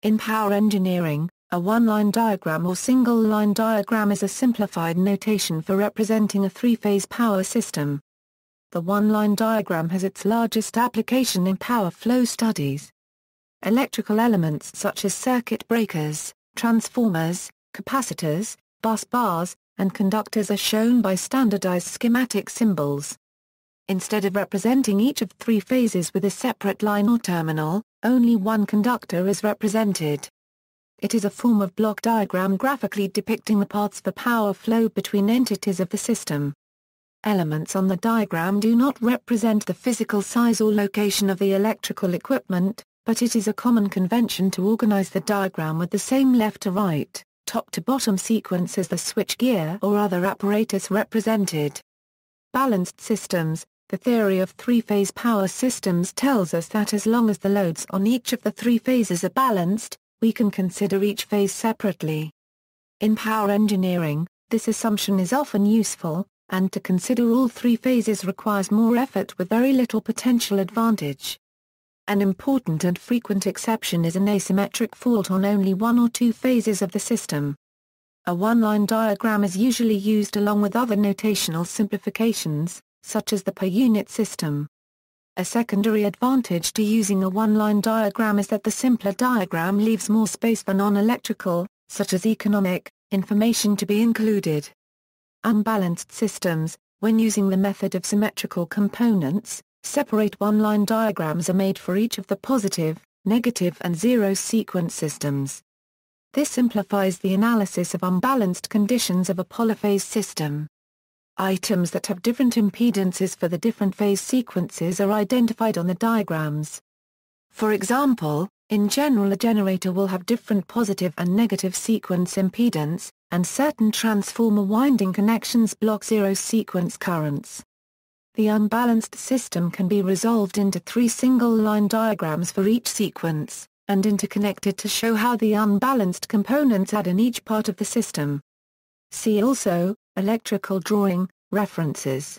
In power engineering, a one-line diagram or single-line diagram is a simplified notation for representing a three-phase power system. The one-line diagram has its largest application in power flow studies. Electrical elements such as circuit breakers, transformers, capacitors, bus bars, and conductors are shown by standardized schematic symbols. Instead of representing each of three phases with a separate line or terminal, only one conductor is represented. It is a form of block diagram graphically depicting the paths for power flow between entities of the system. Elements on the diagram do not represent the physical size or location of the electrical equipment, but it is a common convention to organize the diagram with the same left to right, top to bottom sequence as the switchgear or other apparatus represented. Balanced systems. The theory of three-phase power systems tells us that as long as the loads on each of the three phases are balanced, we can consider each phase separately. In power engineering, this assumption is often useful, and to consider all three phases requires more effort with very little potential advantage. An important and frequent exception is an asymmetric fault on only one or two phases of the system. A one-line diagram is usually used along with other notational simplifications, such as the per-unit system. A secondary advantage to using a one-line diagram is that the simpler diagram leaves more space for non-electrical, such as economic, information to be included. Unbalanced systems, when using the method of symmetrical components, separate one-line diagrams are made for each of the positive, negative and zero sequence systems. This simplifies the analysis of unbalanced conditions of a polyphase system. Items that have different impedances for the different phase sequences are identified on the diagrams. For example, in general a generator will have different positive and negative sequence impedance, and certain transformer winding connections block zero sequence currents. The unbalanced system can be resolved into three single-line diagrams for each sequence, and interconnected to show how the unbalanced components add in each part of the system. See also, electrical drawing, references.